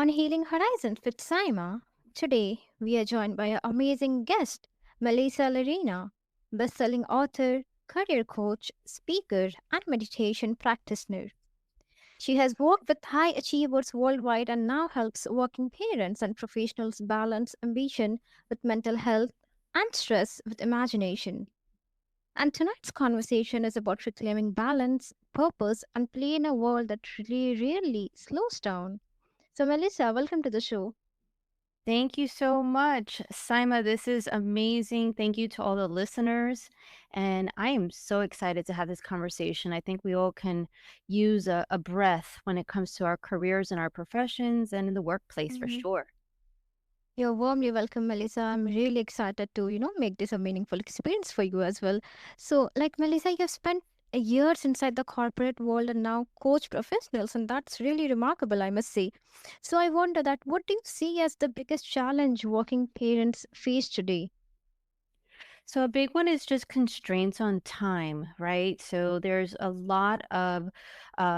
on Healing Horizons with Saima. Today, we are joined by an amazing guest, Melissa Llarena, best-selling author, career coach, speaker, and meditation practitioner. She has worked with high achievers worldwide and now helps working parents and professionals balance ambition with mental health and stress with imagination. And tonight's conversation is about reclaiming balance, purpose, and play in a world that really rarely slows down. So, Melissa, welcome to the show. Thank you so much, Saima. This is amazing. Thank you to all the listeners. And I am so excited to have this conversation. I think we all can use a breath when it comes to our careers and our professions and in the workplace for Mhm. sure. You're warmly welcome, Melissa. I'm really excited to, make this a meaningful experience for you as well. So, like Melissa, you've spent years inside the corporate world and now coach professionals, and that's really remarkable, I must say. So, I wonder that what do you see as the biggest challenge working parents face today? So a big one is just constraints on time, right? So there's a lot of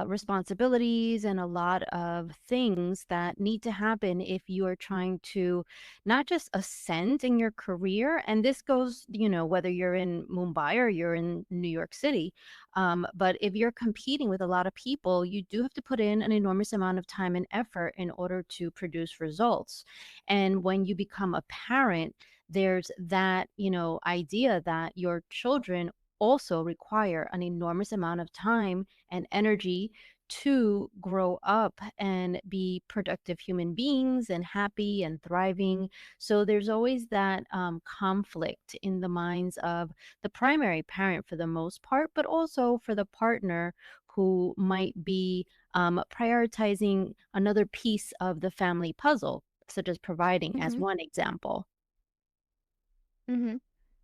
responsibilities and a lot of things that need to happen if you are trying to not just ascend in your career. And this goes, whether you're in Mumbai or you're in New York City. But if you're competing with a lot of people, you do have to put in an enormous amount of time and effort in order to produce results. And when you become a parent, there's that, idea that your children also require an enormous amount of time and energy to grow up and be productive human beings and happy and thriving. So there's always that conflict in the minds of the primary parent for the most part, but also for the partner who might be prioritizing another piece of the family puzzle, such as providing, as Mm-hmm. one example. Mm-hmm.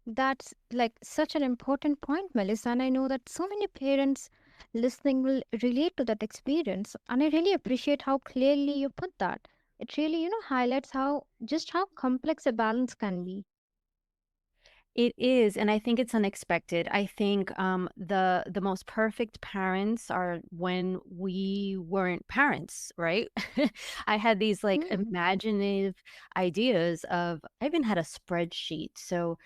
That's like such an important point, Melissa. And I know that so many parents listening will relate to that experience. And I really appreciate how clearly you put that. It really, highlights how complex a balance can be. It is, and I think it's unexpected. I think the most perfect parents are when we weren't parents, right? I had these like Mm-hmm. imaginative ideas of. I even had a spreadsheet. So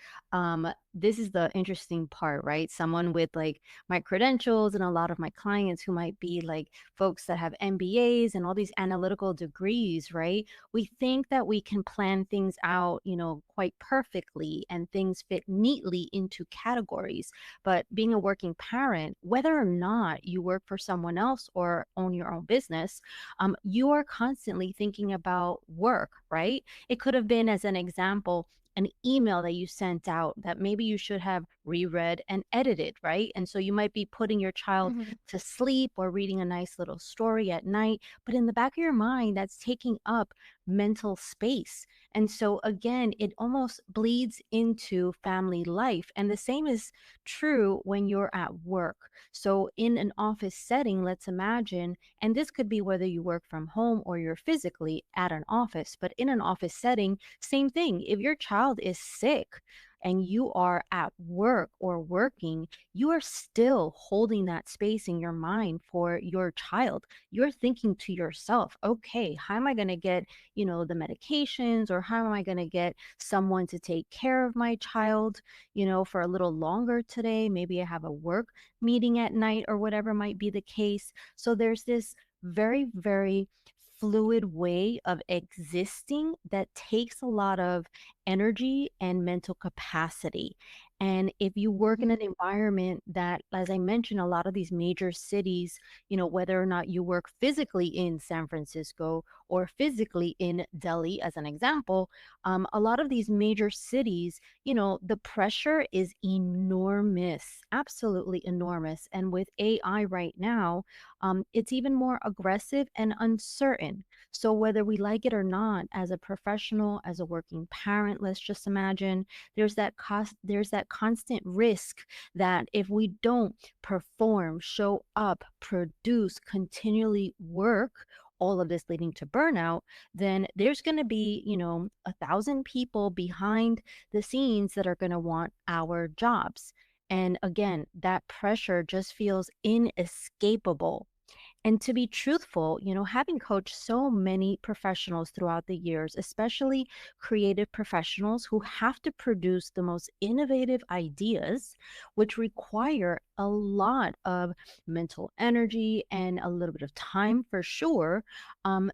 this is the interesting part, right? Someone with like my credentials and a lot of my clients who might be like folks that have MBAs and all these analytical degrees, right? We think that we can plan things out, quite perfectly and things fit neatly into categories. But being a working parent, whether or not you work for someone else or own your own business, you are constantly thinking about work, right? It could have been, as an example, an email that you sent out that maybe you should have reread and edited, right? And so you might be putting your child Mm-hmm. to sleep or reading a nice little story at night, but in the back of your mind, that's taking up mental space. And so, again, it almost bleeds into family life. And the same is true when you're at work. So, in an office setting, let's imagine, and this could be whether you work from home or you're physically at an office, but in an office setting, same thing. If your child is sick, and you are at work or working, you are still holding that space in your mind for your child. You're thinking to yourself, okay, how am I going to get the medications, or how am I going to get someone to take care of my child, for a little longer today? Maybe I have a work meeting at night or whatever might be the case. So there's this very, very fluid way of existing that takes a lot of energy and mental capacity. And if you work in Mm-hmm. an environment that, as I mentioned, a lot of these major cities, whether or not you work physically in San Francisco or physically in Delhi, as an example, a lot of these major cities, the pressure is enormous, absolutely enormous. And with AI right now, it's even more aggressive and uncertain. So, whether we like it or not, as a professional, as a working parent, let's just imagine there's that constant risk that if we don't perform, show up, produce, continually work, all of this leading to burnout, then there's going to be, 1,000 people behind the scenes that are going to want our jobs. And again, that pressure just feels inescapable. And to be truthful, having coached so many professionals throughout the years, especially creative professionals who have to produce the most innovative ideas, which require a lot of mental energy and a little bit of time for sure,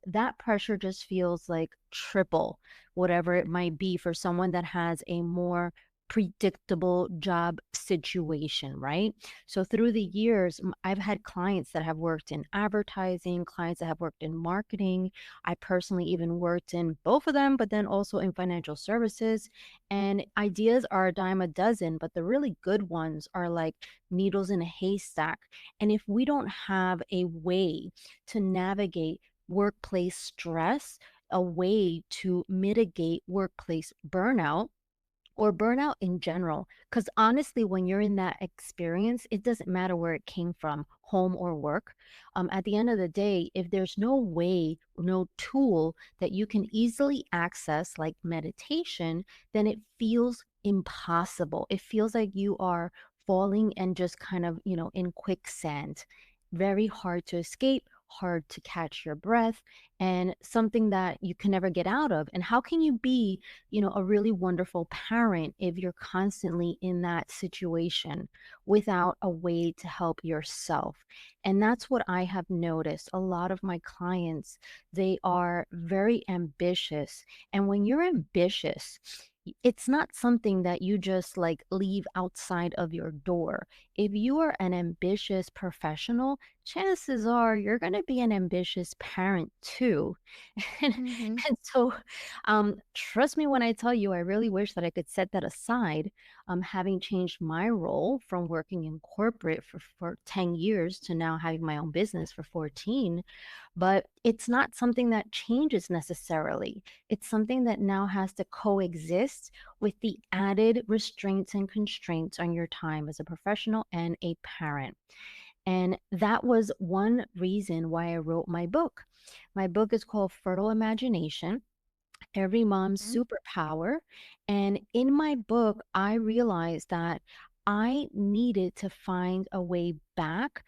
that pressure just feels like triple, whatever it might be for someone that has a more predictable job situation, right? So through the years, I've had clients that have worked in advertising, clients that have worked in marketing. I personally even worked in both of them, but then also in financial services. And ideas are a dime a dozen, but the really good ones are like needles in a haystack. And if we don't have a way to navigate workplace stress, a way to mitigate workplace burnout, or burnout in general. Because honestly, when you're in that experience, it doesn't matter where it came from, home or work. At the end of the day, if there's no way, no tool that you can easily access, like meditation, then it feels impossible. It feels like you are falling and just kind of, in quicksand. Very hard to escape, hard to catch your breath, and something that you can never get out of. And how can you be a really wonderful parent if you're constantly in that situation without a way to help yourself? And that's what I have noticed. A lot of my clients, they are very ambitious. And when you're ambitious, it's not something that you just like leave outside of your door. If you are an ambitious professional, chances are you're going to be an ambitious parent too. and, Mm-hmm. and so trust me when I tell you, I really wish that I could set that aside. Having changed my role from working in corporate for 10 years to now having my own business for 14, but it's not something that changes necessarily. It's something that now has to coexist with the added restraints and constraints on your time as a professional and a parent. And that was one reason why I wrote my book. My book is called Fertile Imagination, Every Mom's Mm-hmm. Superpower. And in my book, I realized that I needed to find a way back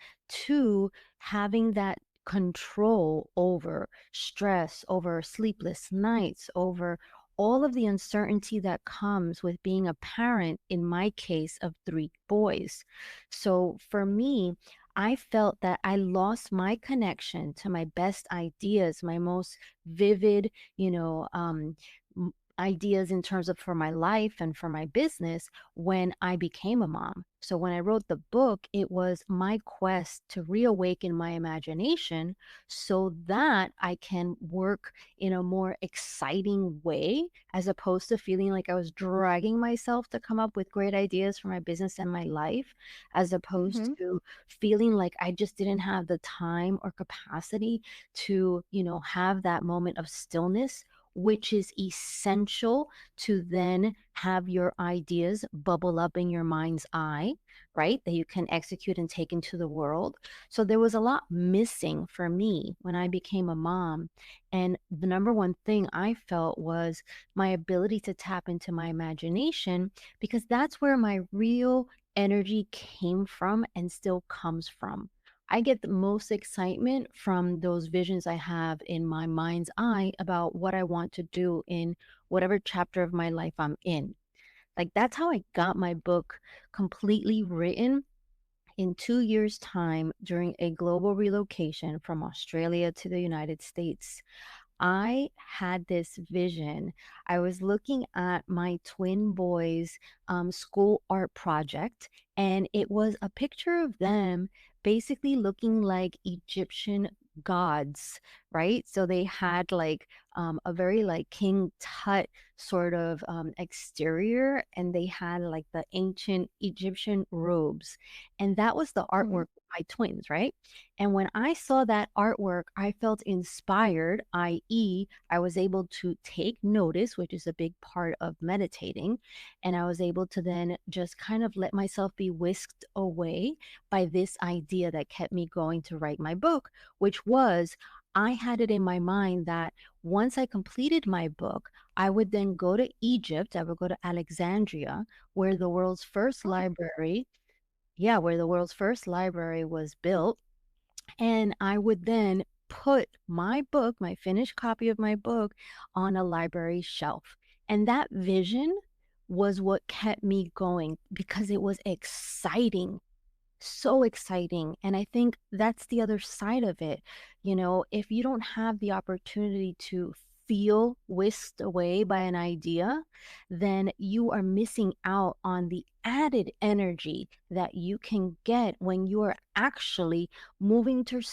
to having that control over stress, over sleepless nights, over all of the uncertainty that comes with being a parent, in my case, of three boys. So for me, I felt that I lost my connection to my best ideas, my most vivid, you know, um, ideas in terms of for my life and for my business when I became a mom. So when I wrote the book, it was my quest to reawaken my imagination so that I can work in a more exciting way, as opposed to feeling like I was dragging myself to come up with great ideas for my business and my life, as opposed Mm-hmm. to feeling like I just didn't have the time or capacity to, have that moment of stillness, which is essential to then have your ideas bubble up in your mind's eye, right? That you can execute and take into the world. So there was a lot missing for me when I became a mom. And the number one thing I felt was my ability to tap into my imagination, because that's where my real energy came from and still comes from. I get the most excitement from those visions I have in my mind's eye about what I want to do in whatever chapter of my life I'm in. Like that's how I got my book completely written in 2 years' time during a global relocation from Australia to the United States. I had this vision. I was looking at my twin boys' school art project, and it was a picture of them basically looking like Egyptian gods, right? So they had like a very like King Tut sort of exterior, and they had like the ancient Egyptian robes. And that was the Mm-hmm. artwork of my twins, right? And when I saw that artwork, I felt inspired, i.e., I was able to take notice, which is a big part of meditating. And I was able to then just kind of let myself be whisked away by this idea that kept me going to write my book, which was I had it in my mind that once I completed my book, I would then go to Egypt. I would go to Alexandria, where the world's first Oh. library, yeah, where the world's first library was built, And I would then put my book, my finished copy of my book, on a library shelf. And that vision was what kept me going because it was exciting, so exciting. And I think that's the other side of it. If you don't have the opportunity to feel whisked away by an idea, then you are missing out on the added energy that you can get when you are actually moving towards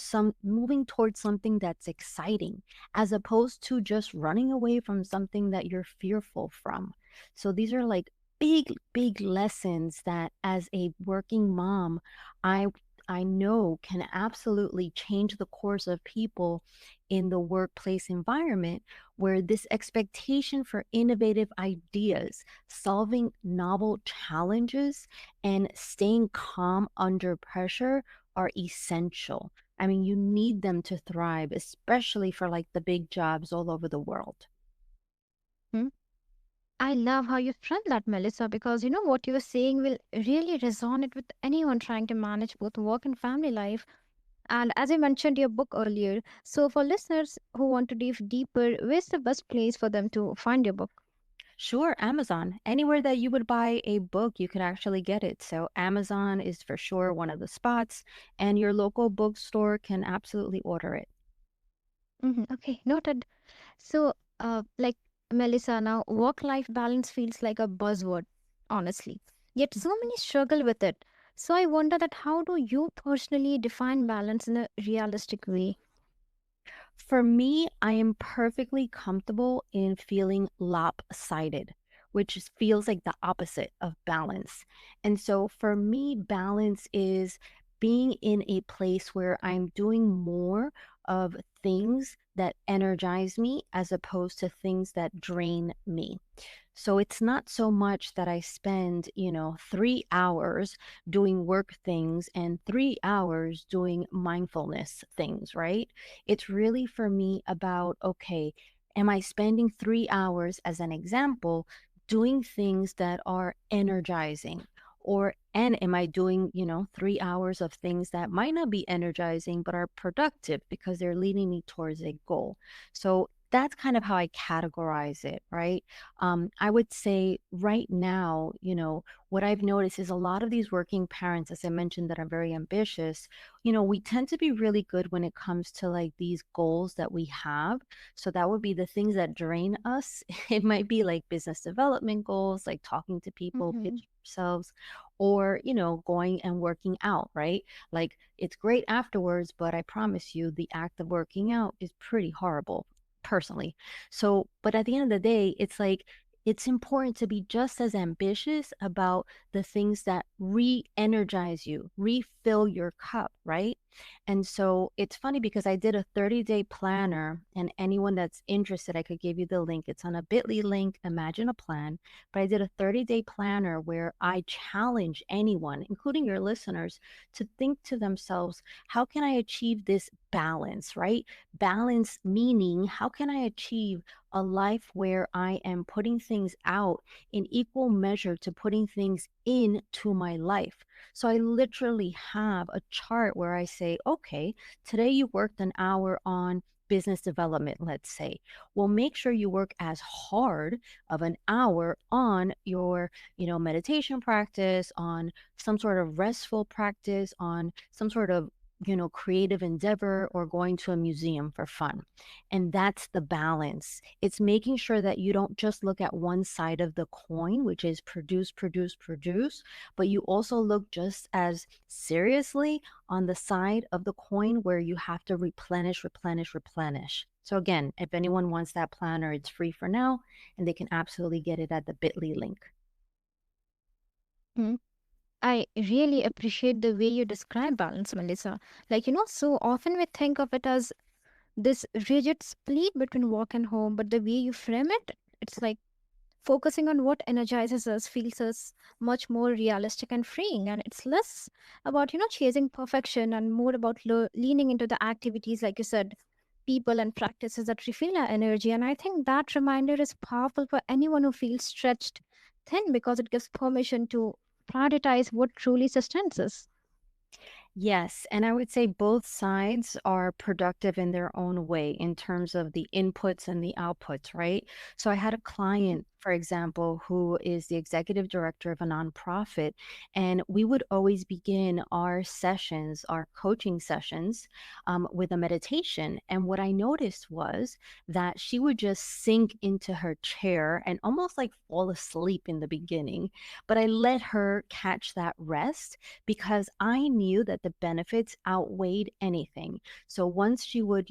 something that's exciting, as opposed to just running away from something that you're fearful from. So these are like big lessons that as a working mom, I I know can absolutely change the course of people in the workplace environment, where this expectation for innovative ideas, solving novel challenges, and staying calm under pressure are essential. I mean, you need them to thrive, especially for like the big jobs all over the world. Hmm? I love how you frame that, Melissa, because what you're saying will really resonate with anyone trying to manage both work and family life. And as I mentioned your book earlier, so for listeners who want to dive deeper, where's the best place for them to find your book? Sure, Amazon. Anywhere that you would buy a book, you could actually get it. So Amazon is for sure one of the spots, and your local bookstore can absolutely order it. Okay, noted. So, like Melissa, now work life balance feels like a buzzword, honestly. Yet so many struggle with it. So, I wonder that how do you personally define balance in a realistic way? For me, I am perfectly comfortable in feeling lopsided, which feels like the opposite of balance. And so for me, balance is being in a place where I'm doing more of things that energize me as opposed to things that drain me. So it's not so much that I spend, 3 hours doing work things and 3 hours doing mindfulness things, right? It's really for me about, okay, am I spending 3 hours as an example doing things that are energizing? And am I doing, 3 hours of things that might not be energizing, but are productive because they're leading me towards a goal? So that's kind of how I categorize it, right? I would say right now, what I've noticed is a lot of these working parents, as I mentioned, that are very ambitious, we tend to be really good when it comes to like these goals that we have. So that would be the things that drain us. It might be like business development goals, like talking to people, Mm-hmm. pitch ourselves, or, going and working out, right? Like it's great afterwards, but I promise you, the act of working out is pretty horrible personally. So, but at the end of the day, it's like, it's important to be just as ambitious about the things that re energize you, refill your cup, right? And so it's funny because I did a 30-day planner, and anyone that's interested, I could give you the link. It's on a bit.ly link, Imagine a Plan. But I did a 30-day planner where I challenge anyone, including your listeners, to think to themselves, how can I achieve this balance, right? Balance meaning, how can I achieve a life where I am putting things out in equal measure to putting things into my life? So I literally have a chart where I say, okay, today you worked an hour on business development, let's say. Well, make sure you work as hard of an hour on your, meditation practice, on some sort of restful practice, on some sort of creative endeavor, or going to a museum for fun. And that's the balance. It's making sure that you don't just look at one side of the coin, which is produce, produce, produce, but you also look just as seriously on the side of the coin where you have to replenish, replenish, replenish. So again, if anyone wants that planner, it's free for now, and they can absolutely get it at the bit.ly link. Hmm. I really appreciate the way you describe balance, Melissa. So often we think of it as this rigid split between work and home, but the way you frame it, it's like focusing on what energizes us feels us much more realistic and freeing. And it's less about chasing perfection and more about leaning into the activities, like you said, people and practices that refill our energy. And I think that reminder is powerful for anyone who feels stretched thin, because it gives permission to prioritize what truly sustains us. Yes, and I would say both sides are productive in their own way in terms of the inputs and the outputs, right? So I had a client, for example, who is the executive director of a nonprofit, and we would always begin our sessions, our coaching sessions, with a meditation. And what I noticed was that she would just sink into her chair and almost like fall asleep in the beginning. But I let her catch that rest because I knew that the benefits outweighed anything. So once she would,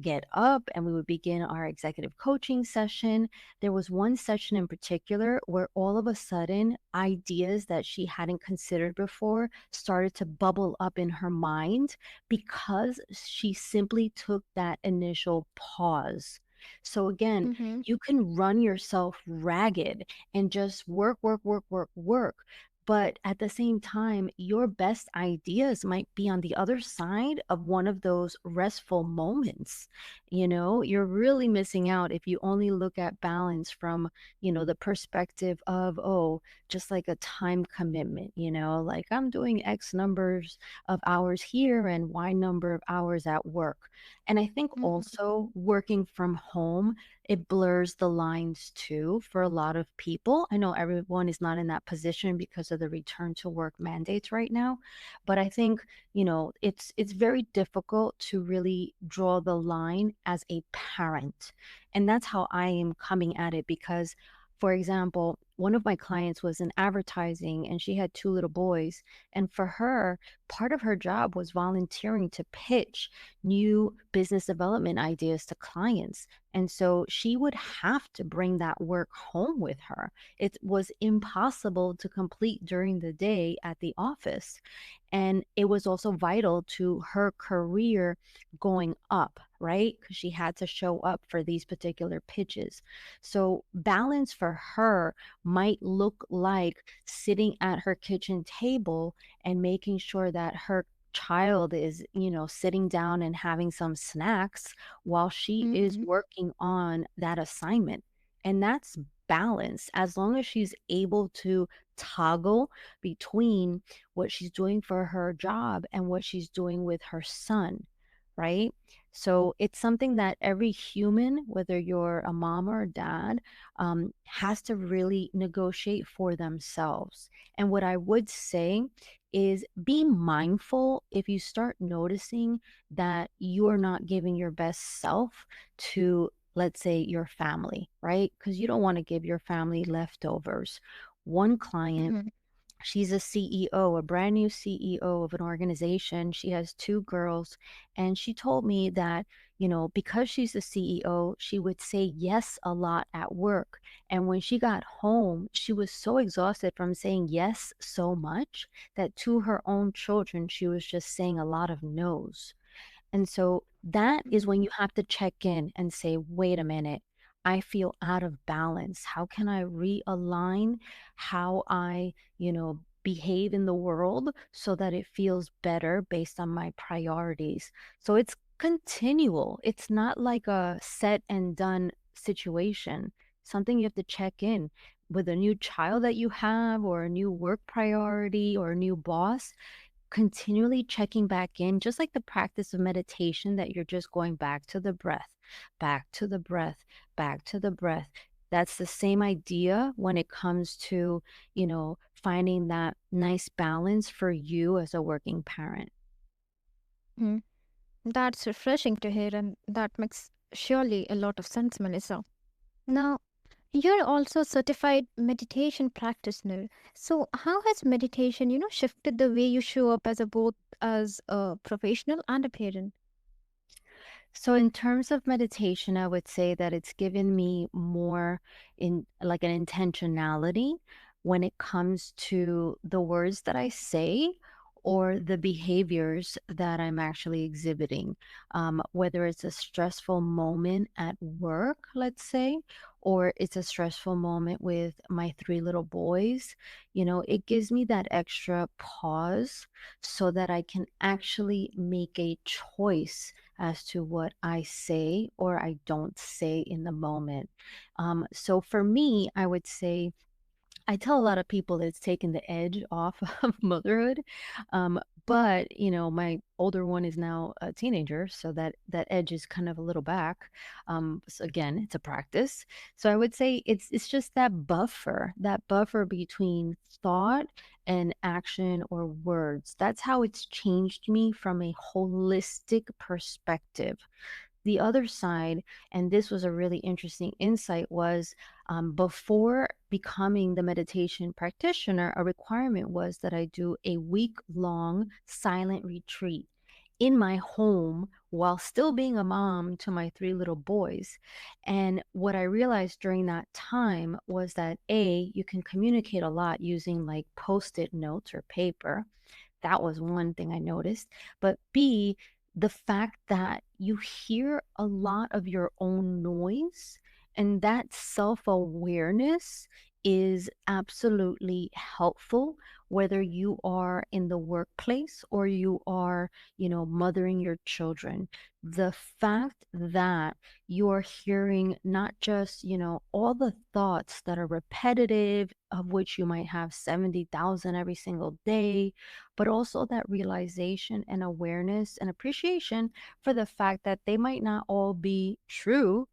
get up and we would begin our executive coaching session, there was one session in particular where all of a sudden ideas that she hadn't considered before started to bubble up in her mind because she simply took that initial pause. So again, Mm-hmm. you can run yourself ragged and just work, work, work, work, work, but at the same time, your best ideas might be on the other side of one of those restful moments. You're really missing out if you only look at balance from, the perspective of, oh, just like a time commitment, like I'm doing X numbers of hours here and Y number of hours at work. And I think Mm-hmm. also working from home, it blurs the lines too for a lot of people. I know everyone is not in that position because of the return to work mandates right now, but I think, it's very difficult to really draw the line as a parent. And that's how I am coming at it because, for example, one of my clients was in advertising and she had two little boys. And for her, part of her job was volunteering to pitch new business development ideas to clients. And so she would have to bring that work home with her. It was impossible to complete during the day at the office. And it was also vital to her career going up, right? Because she had to show up for these particular pitches. So, balance for her might look like sitting at her kitchen table and making sure that her child is, sitting down and having some snacks while she is Mm-hmm. working on that assignment. And that's balance as long as she's able to toggle between what she's doing for her job and what she's doing with her son, right? So it's something that every human, whether you're a mom or a dad, has to really negotiate for themselves. And what I would say is be mindful if you start noticing that you're not giving your best self to, let's say, your family, right? Because you don't want to give your family leftovers. One client, Mm-hmm. she's a CEO, a brand new CEO of an organization. She has two girls. And she told me that, because she's the CEO, she would say yes a lot at work. And when she got home, she was so exhausted from saying yes so much that to her own children, she was just saying a lot of no's. And so that is when you have to check in and say, wait a minute, I feel out of balance. How can I realign how I, behave in the world so that it feels better based on my priorities? So it's continual. It's not like a set and done situation. Something you have to check in with a new child that you have, or a new work priority, or a new boss, continually checking back in, just like the practice of meditation, that you're just going back to the breath, back to the breath, back to the breath. That's the same idea when it comes to, finding that nice balance for you as a working parent. Mm-hmm. That's refreshing to hear, and that makes surely a lot of sense, Melissa. Now, you're also a certified meditation practitioner. So, how has meditation, shifted the way you show up as a both as a professional and a parent? So in terms of meditation, I would say that it's given me more in like an intentionality when it comes to the words that I say or the behaviors that I'm actually exhibiting. Whether it's a stressful moment at work, let's say, or it's a stressful moment with my three little boys, it gives me that extra pause so that I can actually make a choice as to what I say or I don't say in the moment. So for me, I would say I tell a lot of people it's taken the edge off of motherhood. But, my older one is now a teenager, so that edge is kind of a little back. So again, it's a practice. So I would say it's just that buffer between thought and action or words. That's how it's changed me from a holistic perspective. The other side, and this was a really interesting insight, was before becoming the meditation practitioner, a requirement was that I do a week long silent retreat in my home while still being a mom to my three little boys. And what I realized during that time was that A, you can communicate a lot using like post it notes or paper. That was one thing I noticed. But B, the fact that you hear a lot of your own noise and that self awareness is absolutely helpful, whether you are in the workplace or you are, mothering your children. The fact that you're hearing not just, all the thoughts that are repetitive, of which you might have 70,000 every single day, but also that realization and awareness and appreciation for the fact that they might not all be true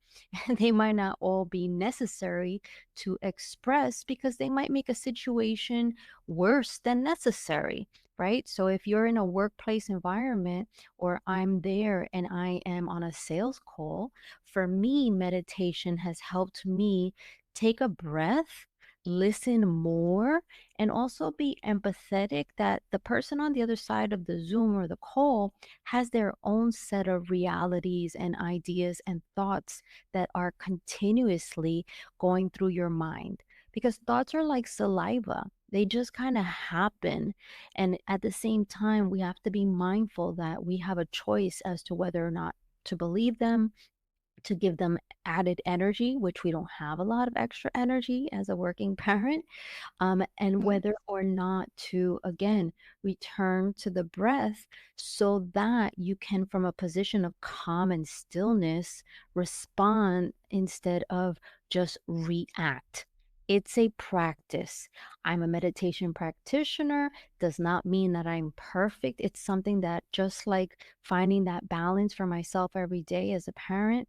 and they might not all be necessary to express because they might make a situation worse than necessary. Right. So if you're in a workplace environment or I'm there and I am on a sales call, for me, meditation has helped me take a breath, listen more, and also be empathetic that the person on the other side of the Zoom or the call has their own set of realities and ideas and thoughts that are continuously going through your mind. Because thoughts are like saliva, they just kind of happen. And at the same time, we have to be mindful that we have a choice as to whether or not to believe them, to give them added energy, which we don't have a lot of extra energy as a working parent, and Mhm. whether or not to, again, return to the breath so that you can, from a position of calm and stillness, respond instead of just react. It's a practice. I'm a meditation practitioner, does not mean that I'm perfect. It's something that, just like finding that balance for myself every day as a parent,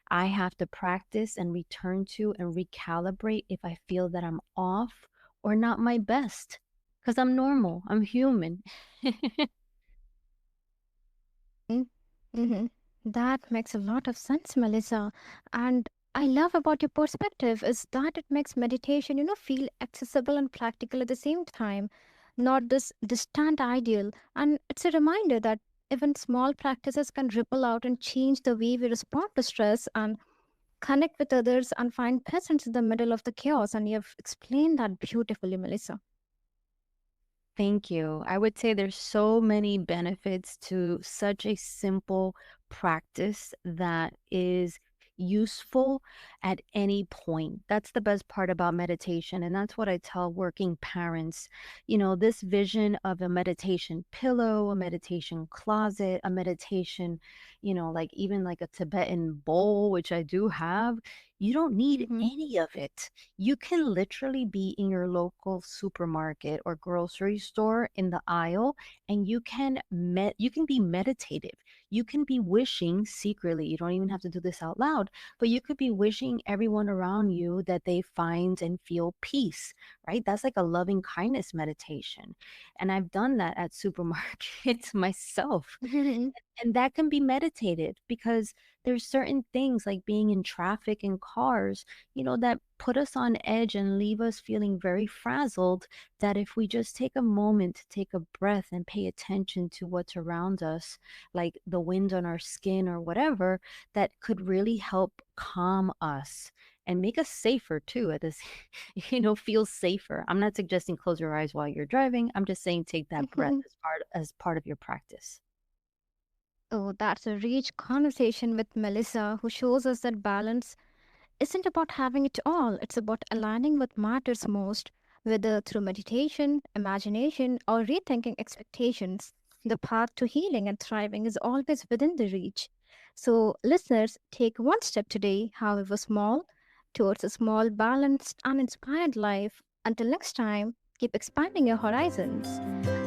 I have to practice and return to and recalibrate if I feel that I'm off or not my best, because 'cause I'm normal, I'm human. Mm-hmm. That makes a lot of sense, Melissa. And I love about your perspective is that it makes meditation, feel accessible and practical at the same time, not this distant ideal. And it's a reminder that even small practices can ripple out and change the way we respond to stress and connect with others and find presence in the middle of the chaos. And you've explained that beautifully, Melissa. Thank you. I would say there's so many benefits to such a simple practice that is useful at any point. That's the best part about meditation. And that's what I tell working parents. This vision of a meditation pillow, a meditation closet, a meditation, like even like a Tibetan bowl, which I do have, you don't need Mm-hmm. any of it. You can literally be in your local supermarket or grocery store in the aisle and you can be meditative. You can be wishing secretly. You don't even have to do this out loud, but you could be wishing everyone around you that they find and feel peace, right? That's like a loving kindness meditation. And I've done that at supermarkets myself, and that can be meditative because there's certain things like being in traffic and cars, that put us on edge and leave us feeling very frazzled, that if we just take a moment to take a breath and pay attention to what's around us, like the wind on our skin or whatever, that could really help calm us and make us safer too at this, feel safer. I'm not suggesting close your eyes while you're driving. I'm just saying take that breath as part of your practice. Oh, that's a rich conversation with Melissa, who shows us that balance isn't about having it all, it's about aligning what matters most, whether through meditation, imagination, or rethinking expectations. The path to healing and thriving is always within the reach. So, listeners, take one step today, however small, towards a small, balanced, and inspired life. Until next time, keep expanding your horizons.